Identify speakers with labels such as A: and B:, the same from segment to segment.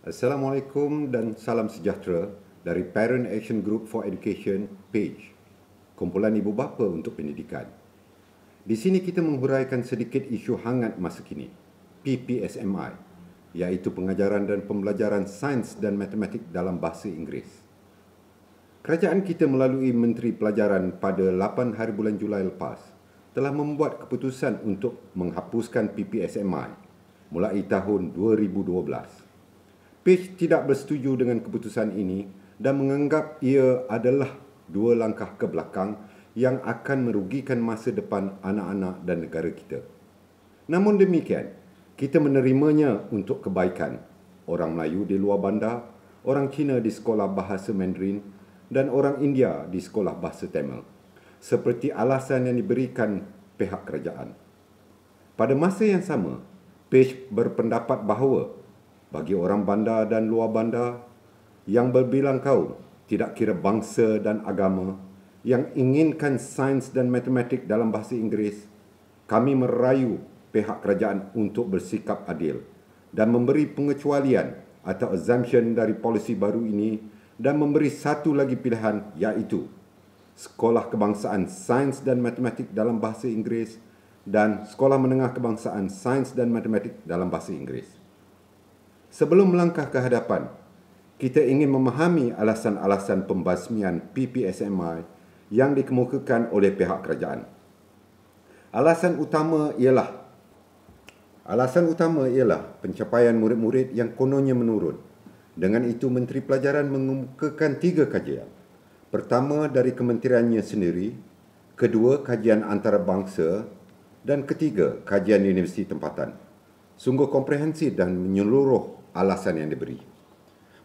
A: Assalamualaikum dan salam sejahtera dari Parent Action Group for Education, PAGE, kumpulan ibu bapa untuk pendidikan. Di sini kita menghuraikan sedikit isu hangat masa kini, PPSMI, iaitu pengajaran dan pembelajaran sains dan matematik dalam bahasa Inggeris. Kerajaan kita melalui Menteri Pelajaran pada 8 hari bulan Julai lepas telah membuat keputusan untuk menghapuskan PPSMI mulai tahun 2012. PAGE tidak bersetuju dengan keputusan ini dan menganggap ia adalah dua langkah ke belakang yang akan merugikan masa depan anak-anak dan negara kita. Namun demikian, kita menerimanya untuk kebaikan orang Melayu di luar bandar, orang Cina di sekolah bahasa Mandarin dan orang India di sekolah bahasa Tamil, seperti alasan yang diberikan pihak kerajaan. Pada masa yang sama, PAGE berpendapat bahawa bagi orang bandar dan luar bandar yang berbilang kaum, tidak kira bangsa dan agama, yang inginkan sains dan matematik dalam bahasa Inggeris, kami merayu pihak kerajaan untuk bersikap adil dan memberi pengecualian atau exemption dari polisi baru ini dan memberi satu lagi pilihan, iaitu Sekolah Kebangsaan Sains dan Matematik dalam bahasa Inggeris dan Sekolah Menengah Kebangsaan Sains dan Matematik dalam bahasa Inggeris. Sebelum melangkah ke hadapan, kita ingin memahami alasan-alasan pembasmian PPSMI yang dikemukakan oleh pihak kerajaan. Alasan utama ialah pencapaian murid-murid yang kononnya menurun. Dengan itu, Menteri Pelajaran mengemukakan 3 kajian. Pertama, dari kementeriannya sendiri, kedua, kajian antarabangsa, dan ketiga, kajian universiti tempatan. Sungguh komprehensif dan menyeluruh alasan yang diberi.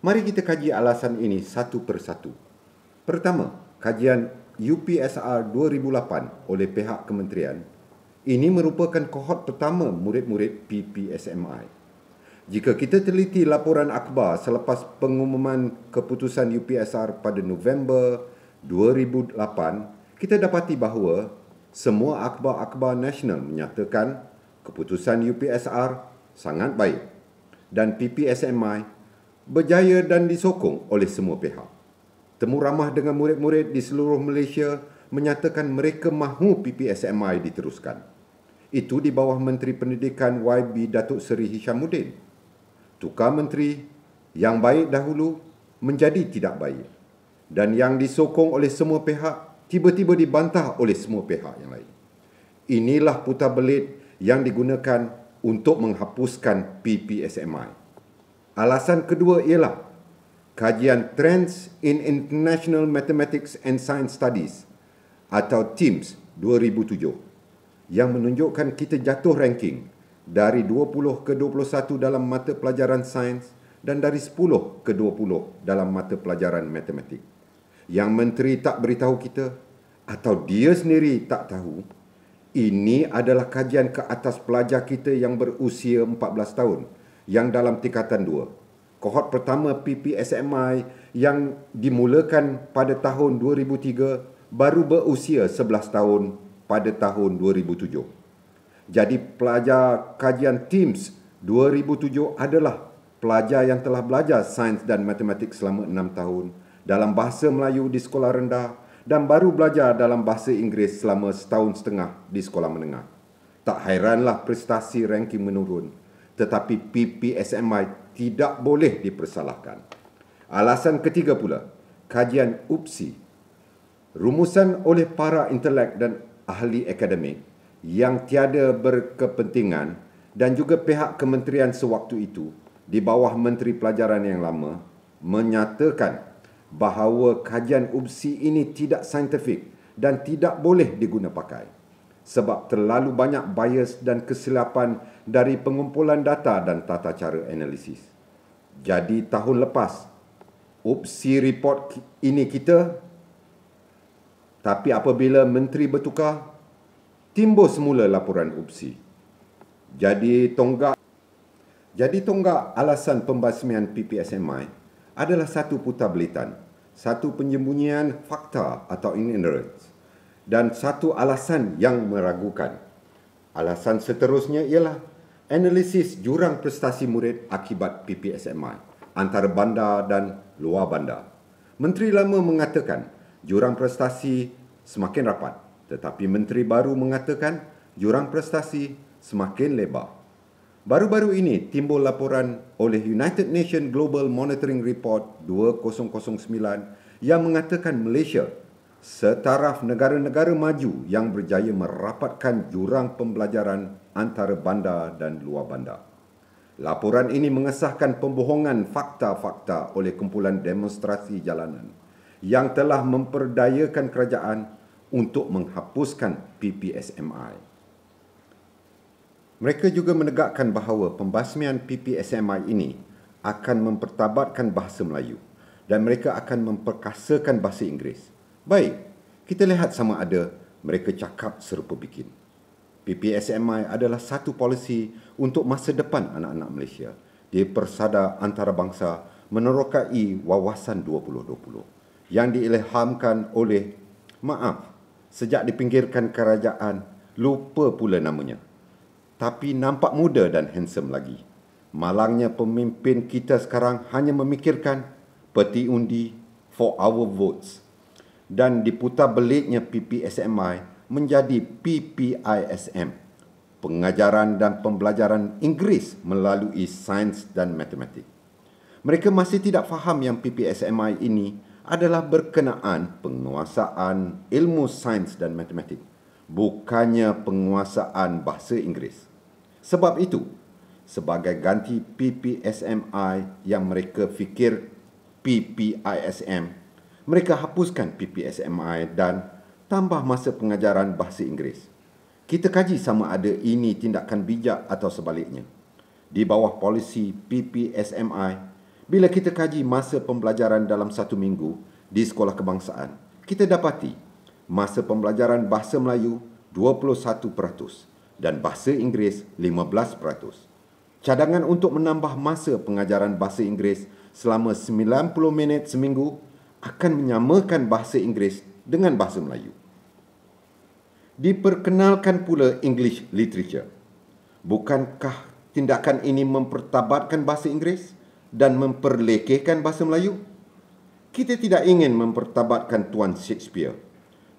A: Mari kita kaji alasan ini satu persatu. Pertama, kajian UPSR 2008 oleh pihak kementerian. Ini merupakan kohort pertama murid-murid PPSMI. Jika kita teliti laporan akhbar selepas pengumuman keputusan UPSR pada November 2008, kita dapati bahawa semua akhbar-akhbar nasional menyatakan keputusan UPSR sangat baik dan PPSMI berjaya dan disokong oleh semua pihak. Temu ramah dengan murid-murid di seluruh Malaysia menyatakan mereka mahu PPSMI diteruskan. Itu di bawah Menteri Pendidikan YB Datuk Seri Hishamuddin. Tukar menteri yang baik dahulu menjadi tidak baik dan yang disokong oleh semua pihak tiba-tiba dibantah oleh semua pihak yang lain. Inilah putar belit yang digunakan untuk menghapuskan PPSMI. Alasan kedua ialah kajian Trends in International Mathematics and Science Studies atau TIMSS 2007 yang menunjukkan kita jatuh ranking dari 20 ke 21 dalam mata pelajaran sains dan dari 10 ke 20 dalam mata pelajaran matematik. Yang menteri tak beritahu kita atau dia sendiri tak tahu, ini adalah kajian ke atas pelajar kita yang berusia 14 tahun yang dalam tingkatan 2. Kohort pertama PPSMI yang dimulakan pada tahun 2003 baru berusia 11 tahun pada tahun 2007. Jadi pelajar kajian TIMSS 2007 adalah pelajar yang telah belajar sains dan matematik selama 6 tahun dalam bahasa Melayu di sekolah rendah dan baru belajar dalam bahasa Inggeris selama 1.5 tahun di sekolah menengah. Tak hairanlah prestasi ranking menurun, tetapi PPSMI tidak boleh dipersalahkan. Alasan ketiga pula, kajian UPSI, rumusan oleh para intelek dan ahli akademik yang tiada berkepentingan dan juga pihak kementerian sewaktu itu di bawah Menteri Pelajaran yang lama menyatakan bahawa kajian UPSI ini tidak saintifik dan tidak boleh diguna pakai sebab terlalu banyak bias dan kesilapan dari pengumpulan data dan tata cara analisis. Jadi tahun lepas UPSI report ini kita, tapi apabila menteri bertukar, timbul semula laporan UPSI. Jadi tonggak alasan pembasmian PPSMI adalah satu putar belitan, satu penyembunyian fakta atau ignorance, dan satu alasan yang meragukan. Alasan seterusnya ialah analisis jurang prestasi murid akibat PPSMI antara bandar dan luar bandar. Menteri lama mengatakan jurang prestasi semakin rapat, tetapi menteri baru mengatakan jurang prestasi semakin lebar. Baru-baru ini timbul laporan oleh United Nations Global Monitoring Report 2009 yang mengatakan Malaysia setaraf negara-negara maju yang berjaya merapatkan jurang pembelajaran antara bandar dan luar bandar. Laporan ini mengesahkan pembohongan fakta-fakta oleh kumpulan demonstrasi jalanan yang telah memperdayakan kerajaan untuk menghapuskan PPSMI. Mereka juga menegakkan bahawa pembasmian PPSMI ini akan mempertabatkan bahasa Melayu dan mereka akan memperkasakan bahasa Inggeris. Baik, kita lihat sama ada mereka cakap serupa bikin. PPSMI adalah satu polisi untuk masa depan anak-anak Malaysia di persada antarabangsa menerokai Wawasan 2020 yang diilhamkan oleh, sejak dipinggirkan kerajaan, lupa pula namanya. Tapi nampak muda dan handsome lagi. Malangnya pemimpin kita sekarang hanya memikirkan peti undi for our votes dan diputar belitnya PPSMI menjadi PPISM, pengajaran dan pembelajaran Inggeris melalui sains dan matematik. Mereka masih tidak faham yang PPSMI ini adalah berkenaan penguasaan ilmu sains dan matematik, bukannya penguasaan bahasa Inggeris. Sebab itu, sebagai ganti PPSMI yang mereka fikir PPISM, mereka hapuskan PPSMI dan tambah masa pengajaran bahasa Inggeris. Kita kaji sama ada ini tindakan bijak atau sebaliknya. Di bawah polisi PPSMI, bila kita kaji masa pembelajaran dalam 1 minggu di sekolah kebangsaan, kita dapati masa pembelajaran bahasa Melayu 21% dan bahasa Inggeris 15%. Cadangan untuk menambah masa pengajaran bahasa Inggeris selama 90 minit seminggu akan menyamakan bahasa Inggeris dengan bahasa Melayu. Diperkenalkan pula English Literature. Bukankah tindakan ini mempertabatkan bahasa Inggeris dan memperlekehkan bahasa Melayu? Kita tidak ingin mempertabatkan Tuan Shakespeare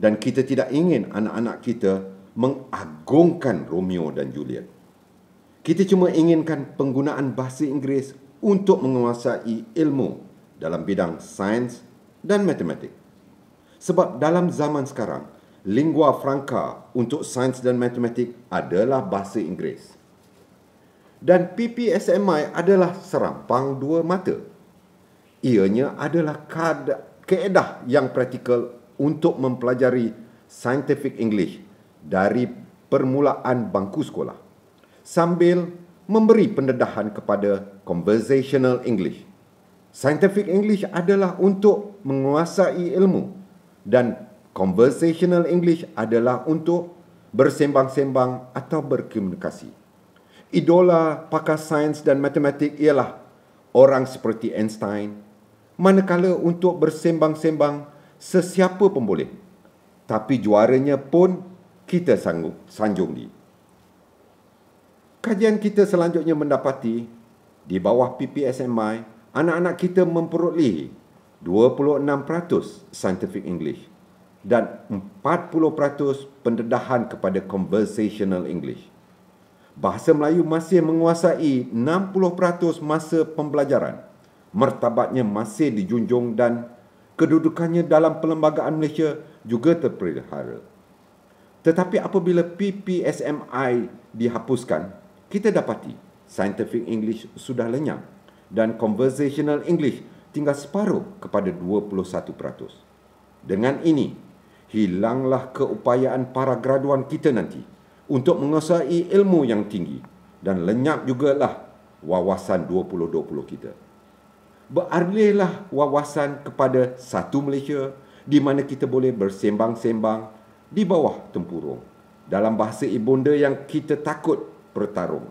A: dan kita tidak ingin anak-anak kita mengagungkan Romeo dan Juliet. Kita cuma inginkan penggunaan bahasa Inggeris untuk menguasai ilmu dalam bidang sains dan matematik. Sebab dalam zaman sekarang, lingua franca untuk sains dan matematik adalah bahasa Inggeris. Dan PPSMI adalah serampang dua mata. Ianya adalah kaedah yang praktikal untuk mempelajari scientific English dari permulaan bangku sekolah sambil memberi pendedahan kepada conversational English. Scientific English adalah untuk menguasai ilmu dan conversational English adalah untuk bersembang-sembang atau berkomunikasi. Idola pakar sains dan matematik ialah orang seperti Einstein, manakala untuk bersembang-sembang sesiapa pun boleh. Tapi juaranya pun kita sanjung di. Kajian kita selanjutnya mendapati di bawah PPSMI, anak-anak kita memperoleh 26% scientific English dan 40% pendedahan kepada conversational English. Bahasa Melayu masih menguasai 60% masa pembelajaran. Martabatnya masih dijunjung dan kedudukannya dalam perlembagaan Malaysia juga terpelihara. Tetapi apabila PPSMI dihapuskan, kita dapati scientific English sudah lenyap dan conversational English tinggal separuh kepada 21%. Dengan ini, hilanglah keupayaan para graduan kita nanti untuk menguasai ilmu yang tinggi dan lenyap jugalah wawasan 2020 kita. Beralihlah wawasan kepada satu Malaysia di mana kita boleh bersembang-sembang di bawah tempurung dalam bahasa ibunda yang kita takut bertarung.